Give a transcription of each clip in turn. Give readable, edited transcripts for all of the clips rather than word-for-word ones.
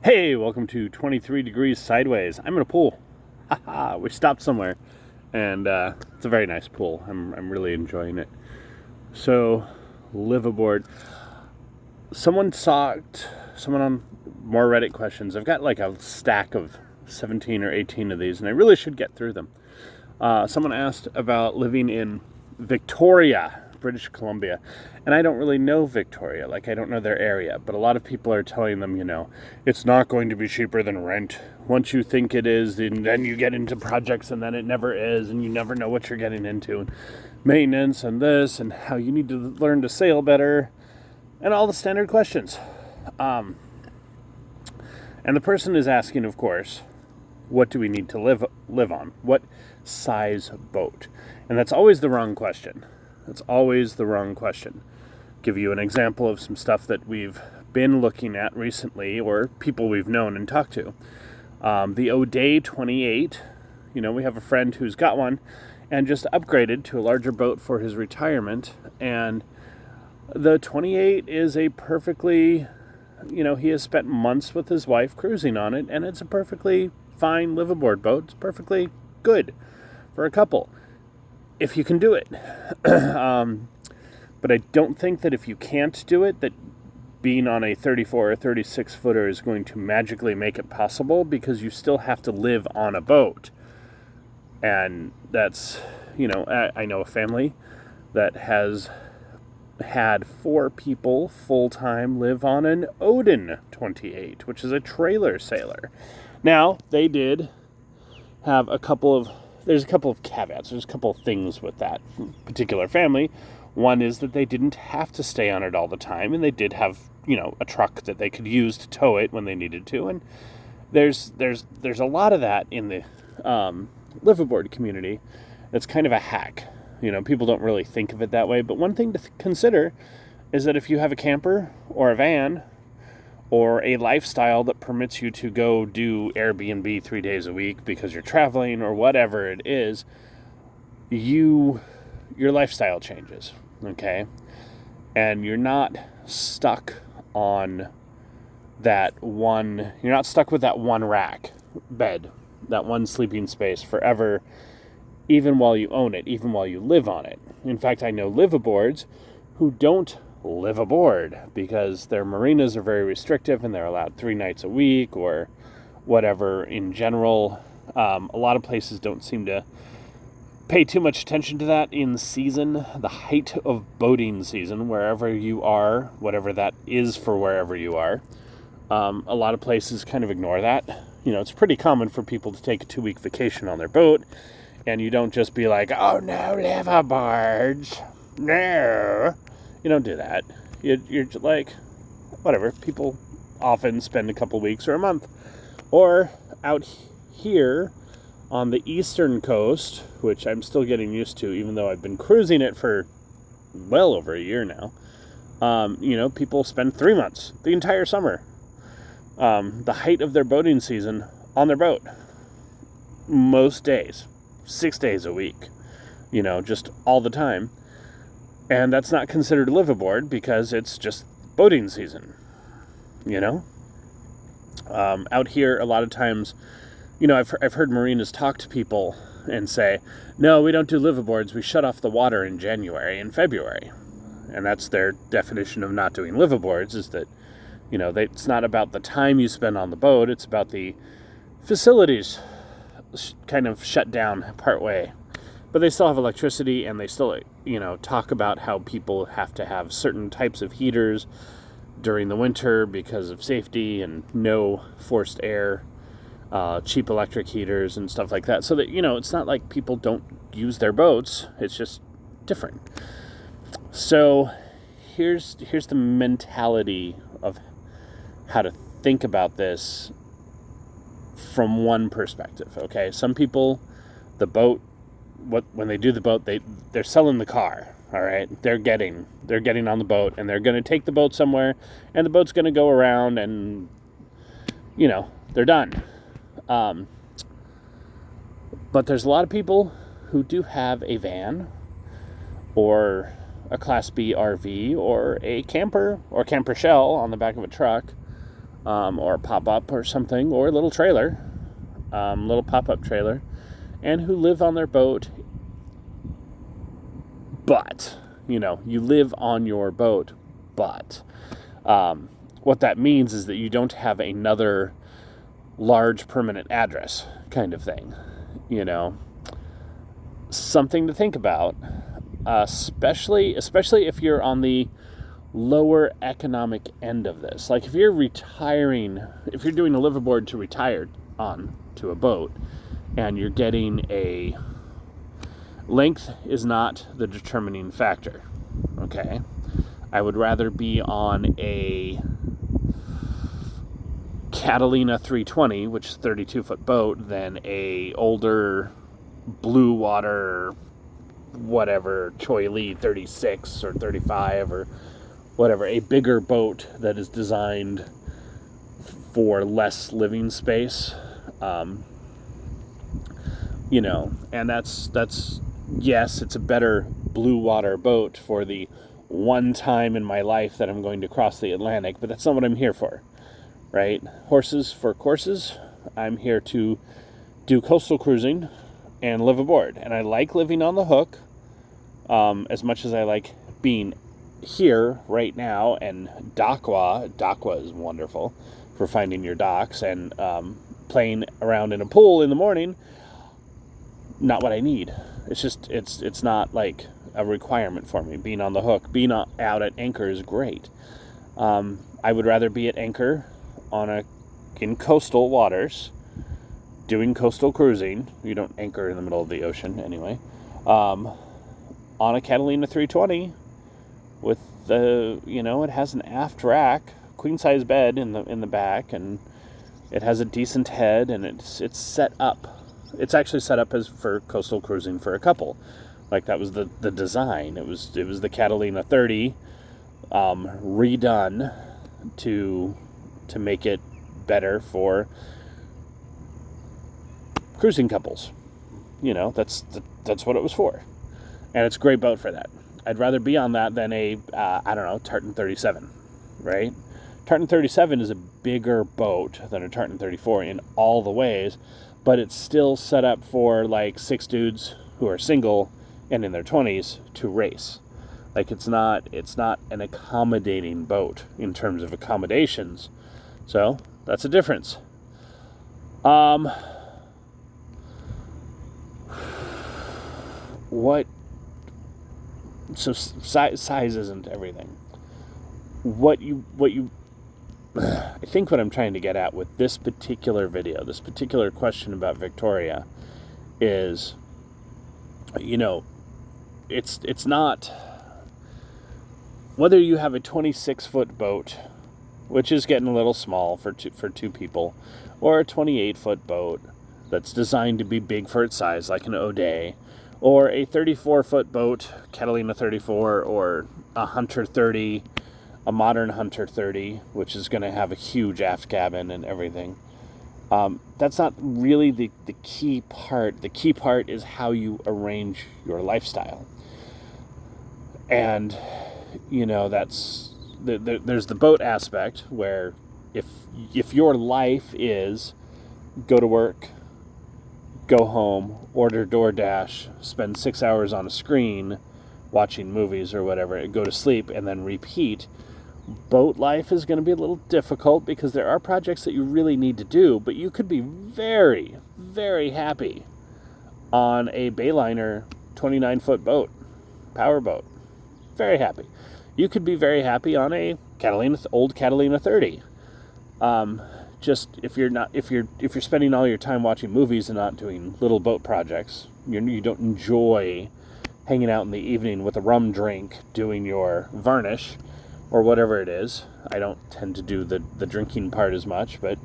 Hey, welcome to 23 Degrees Sideways. I'm in a pool. Haha, we stopped somewhere, and it's a very nice pool. I'm really enjoying it. So, live aboard. Someone on more Reddit questions. I've got like a stack of 17 or 18 of these, and I really should get through them. Someone asked about living in Victoria, British Columbia. And I don't really know Victoria, like I don't know their area, but a lot of people are telling them, it's not going to be cheaper than rent. Once you think it is, then you get into projects and then it never is, and you never know what you're getting into. And maintenance and this, and how you need to learn to sail better, and all the standard questions. And the person is asking, of course, what do we need to live on? What size boat? And that's always the wrong question. That's always the wrong question. Give you an example of some stuff that we've been looking at recently, or people we've known and talked to. The O'Day 28, we have a friend who's got one and just upgraded to a larger boat for his retirement. And the 28 is a perfectly, he has spent months with his wife cruising on it, and it's a perfectly fine live-aboard boat. It's perfectly good for a couple, if you can do it. But I don't think that if you can't do it, that being on a 34 or 36 footer is going to magically make it possible, because you still have to live on a boat. And that's, I know a family that has had 4 people full-time live on an Odin 28, which is a trailer sailor. Now, they did have there's a couple of caveats. There's a couple of things with that particular family. One is that they didn't have to stay on it all the time, and they did have, a truck that they could use to tow it when they needed to. And there's a lot of that in the live-aboard community. That's kind of a hack. People don't really think of it that way. But one thing to consider is that if you have a camper or a van or a lifestyle that permits you to go do Airbnb 3 days a week because you're traveling or whatever it is, your lifestyle changes, okay? And you're not stuck on you're not stuck with that one rack bed, that one sleeping space forever, even while you own it, even while you live on it. In fact, I know live-aboards who don't live aboard because their marinas are very restrictive and they're allowed 3 nights a week or whatever in general. A lot of places don't seem to pay too much attention to that in season, the height of boating season, wherever you are, whatever that is for wherever you are. A lot of places kind of ignore that. It's pretty common for people to take a 2-week vacation on their boat, and you don't just be like, oh no, live aboard, no. You don't do that. You're like, whatever. People often spend a couple weeks or a month. Or out here on the eastern coast, which I'm still getting used to, even though I've been cruising it for well over a year now. People spend 3 months, the entire summer, the height of their boating season, on their boat. Most days, 6 days a week, just all the time. And that's not considered live aboard because it's just boating season, Out here, a lot of times, I've heard marinas talk to people and say, no, we don't do live aboards. We shut off the water in January and February. And that's their definition of not doing live aboards, is that, it's not about the time you spend on the boat. It's about the facilities kind of shut down partway. But they still have electricity, and they still, talk about how people have to have certain types of heaters during the winter because of safety, and no forced air, cheap electric heaters and stuff like that. So that, it's not like people don't use their boats. It's just different. So here's the mentality of how to think about this from one perspective, okay? Some people, the boat, when they do the boat, they're selling the car, all right? They're getting on the boat, and they're going to take the boat somewhere, and the boat's going to go around, and they're done. But there's a lot of people who do have a van or a Class B RV or a camper or camper shell on the back of a truck or a pop-up or something, or a little trailer, little pop-up trailer, and who live on their boat. But, you live on your boat, but what that means is that you don't have another large permanent address kind of thing. Something to think about, especially if you're on the lower economic end of this. Like if you're retiring, if you're doing a liveaboard to retire on to a boat, and you're getting a length is not the determining factor. Okay, I would rather be on a Catalina 320, which is a 32-foot boat, than a older blue water, whatever, Choi Lee 36 or 35 or whatever, a bigger boat that is designed for less living space. And that's yes, it's a better blue water boat for the one time in my life that I'm going to cross the Atlantic, but that's not what I'm here for, right? Horses for courses. I'm here to do coastal cruising and live aboard. And I like living on the Hook as much as I like being here right now. And Dakwa is wonderful for finding your docks, and playing around in a pool in the morning, not what I need. It's just, it's not like a requirement for me. Being on the Hook, being out at anchor is great. I would rather be at anchor in coastal waters, doing coastal cruising. You don't anchor in the middle of the ocean anyway. On a Catalina 320 with it has an aft rack, queen size bed in the back, and it has a decent head, and it's set up. It's actually set up as for coastal cruising for a couple. Like that was the design. It was the Catalina 30 redone to make it better for cruising couples. That's what it was for. And it's a great boat for that. I'd rather be on that than a Tartan 37, right? Tartan 37 is a bigger boat than a Tartan 34 in all the ways, but it's still set up for like 6 dudes who are single and in their 20s to race. Like it's not an accommodating boat in terms of accommodations. So that's a difference. So size isn't everything. I think what I'm trying to get at with this particular video, this particular question about Victoria, is, it's not whether you have a 26-foot boat, which is getting a little small for two people, or a 28-foot boat that's designed to be big for its size, like an O'Day, or a 34-foot boat, Catalina 34, or a Hunter 30, a modern Hunter 30, which is going to have a huge aft cabin and everything. That's not really the key part. The key part is how you arrange your lifestyle. And, there's the boat aspect where if your life is go to work, go home, order DoorDash, spend 6 hours on a screen watching movies or whatever, go to sleep, and then repeat, boat life is going to be a little difficult because there are projects that you really need to do, but you could be very, very happy on a Bayliner 29-foot boat, power boat. Very happy. You could be very happy on a old Catalina 30. Just if you're spending all your time watching movies and not doing little boat projects, you don't enjoy hanging out in the evening with a rum drink doing your varnish or whatever it is. I don't tend to do the drinking part as much, but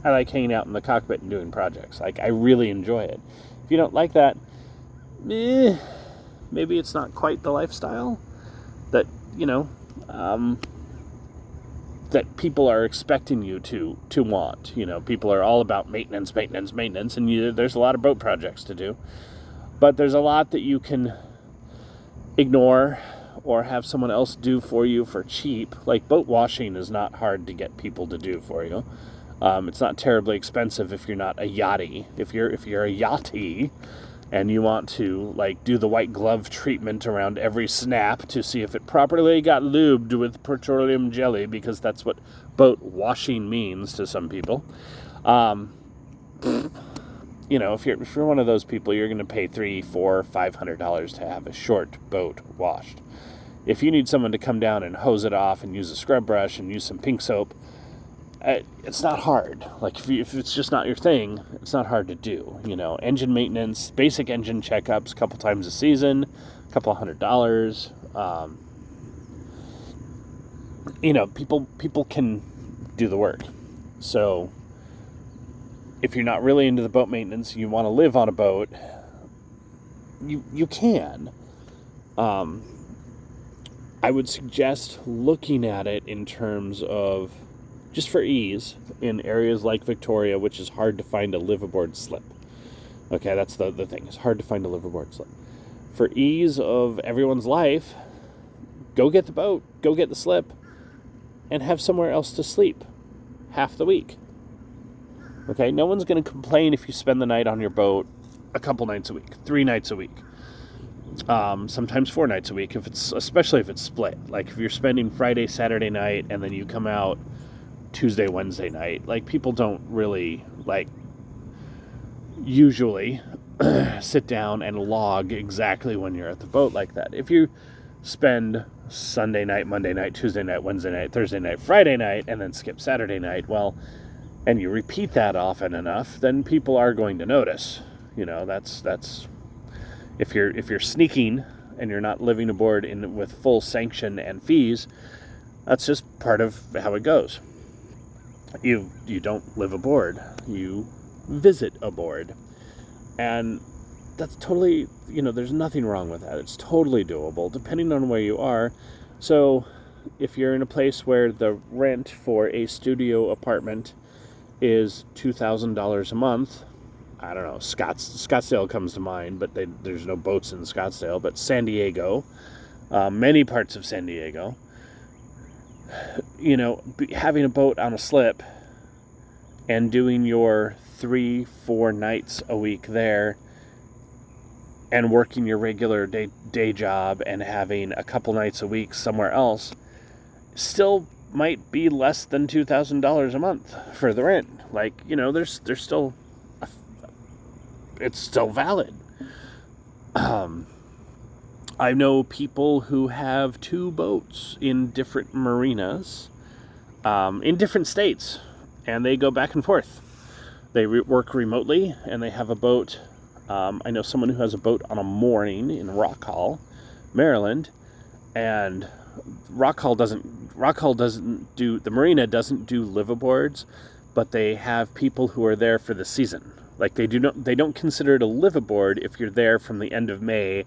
I like hanging out in the cockpit and doing projects. Like, I really enjoy it. If you don't like that, maybe it's not quite the lifestyle that, that people are expecting you to want. People are all about maintenance, and there's a lot of boat projects to do. But there's a lot that you can ignore or have someone else do for you for cheap. Like boat washing is not hard to get people to do for you. It's not terribly expensive if you're not a yachty. If you're a yachty and you want to like do the white glove treatment around every snap to see if it properly got lubed with petroleum jelly, because that's what boat washing means to some people. You know, if you're one of those people, you're going to pay $300, $400, $500 to have a short boat washed. If you need someone to come down and hose it off and use a scrub brush and use some pink soap, it's not hard. Like if it's just not your thing, it's not hard to do. You know, engine maintenance, basic engine checkups, a couple times a season, a couple $100. You know, people can do the work. So if you're not really into the boat maintenance, you want to live on a boat, you can. I would suggest looking at it in terms of, just for ease, in areas like Victoria, which is hard to find a liveaboard slip. Okay, that's the thing. It's hard to find a liveaboard slip. For ease of everyone's life, go get the boat, go get the slip, and have somewhere else to sleep half the week. Okay, no one's going to complain if you spend the night on your boat a couple nights a week, 3 nights a week, sometimes 4 nights a week, especially if it's split. Like if you're spending Friday, Saturday night, and then you come out Tuesday, Wednesday night. Like people don't really usually sit down and log exactly when you're at the boat like that. If you spend Sunday night, Monday night, Tuesday night, Wednesday night, Thursday night, Friday night, and then skip Saturday night, and you repeat that often enough, then people are going to notice. You know, that's if you're sneaking and you're not living aboard with full sanction and fees, that's just part of how it goes. You don't live aboard, you visit aboard. And that's totally, there's nothing wrong with that. It's totally doable, depending on where you are. So if you're in a place where the rent for a studio apartment is $2,000 a month, I don't know, Scottsdale comes to mind, but there's no boats in Scottsdale, but San Diego, many parts of San Diego, having a boat on a slip and doing your 3-4 nights a week there and working your regular day job and having a couple nights a week somewhere else still might be less than $2,000 a month for the rent. There's still, it's still valid. I know people who have 2 boats in different marinas, in different states, and they go back and forth. They work remotely, and they have a boat. I know someone who has a boat on a mooring in Rock Hall, Maryland, and the marina doesn't do liveaboards, but they have people who are there for the season. Like they don't consider it a liveaboard if you're there from the end of May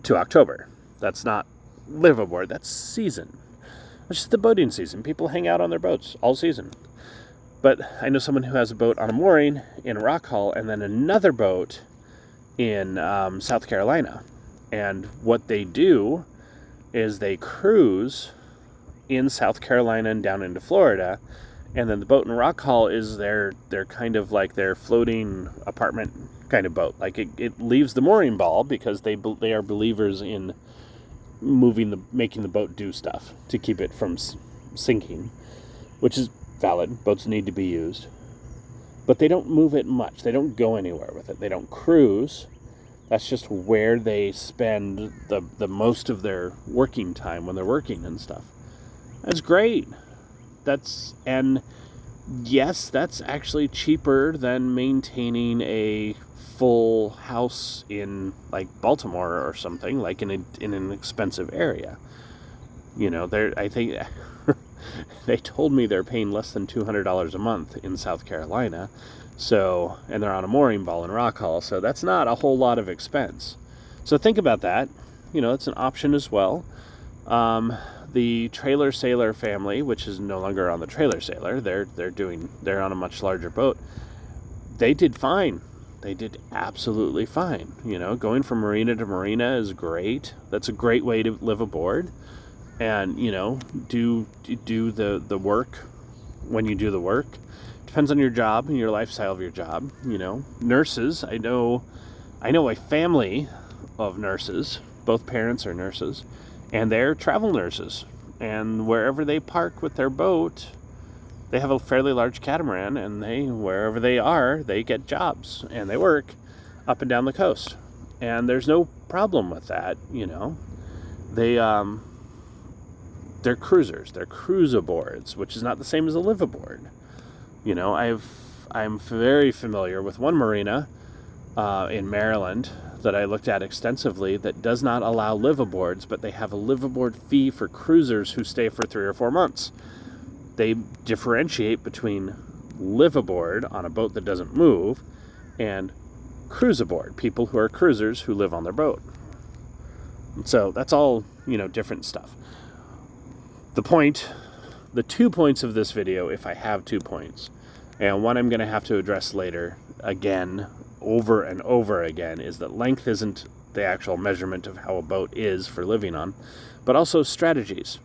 to October. That's not liveaboard, that's season. It's just the boating season. People hang out on their boats all season. But I know someone who has a boat on a mooring in Rock Hall and then another boat in South Carolina. And what they do is they cruise in South Carolina and down into Florida, and then the boat in Rock Hall is their kind of like their floating apartment kind of boat. Like it leaves the mooring ball because they are believers in making the boat do stuff to keep it from sinking, which is valid. Boats need to be used, but they don't move it much. They don't go anywhere with it. They don't cruise. That's just where they spend the most of their working time when they're working and stuff. That's great. And yes, that's actually cheaper than maintaining a full house in like Baltimore or something, like in an expensive area. I think they told me they're paying less than $200 a month in South Carolina. So, and they're on a mooring ball in Rock Hall, so that's not a whole lot of expense. So think about that. It's an option as well. The Trailer Sailor family, which is no longer on the Trailer Sailor, they're on a much larger boat. They did fine. They did absolutely fine. Going from marina to marina is great. That's a great way to live aboard. And, do the work when you do the work. Depends on your job and your lifestyle of your job. Nurses, I know a family of nurses. Both parents are nurses, and they're travel nurses. And wherever they park with their boat, they have a fairly large catamaran, and wherever they are, they get jobs, and they work up and down the coast. And there's no problem with that. They're cruisers. They're cruisaboards, which is not the same as a liveaboard. I'm very familiar with one marina in Maryland that I looked at extensively that does not allow liveaboards, but they have a liveaboard fee for cruisers who stay for 3 or 4 months. They differentiate between liveaboard on a boat that doesn't move and cruisaboard, people who are cruisers who live on their boat. So that's all, different stuff. The 2 points of this video, if I have 2 points, and one I'm going to have to address later again, over and over again, is that length isn't the actual measurement of how a boat is for living on, but also strategies.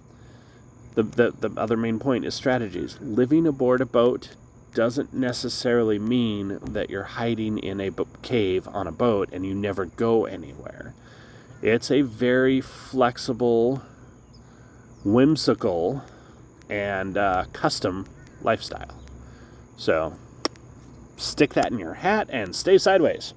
The other main point is strategies. Living aboard a boat doesn't necessarily mean that you're hiding in a cave on a boat and you never go anywhere. It's a very flexible, whimsical, and custom lifestyle. So stick that in your hat and stay sideways.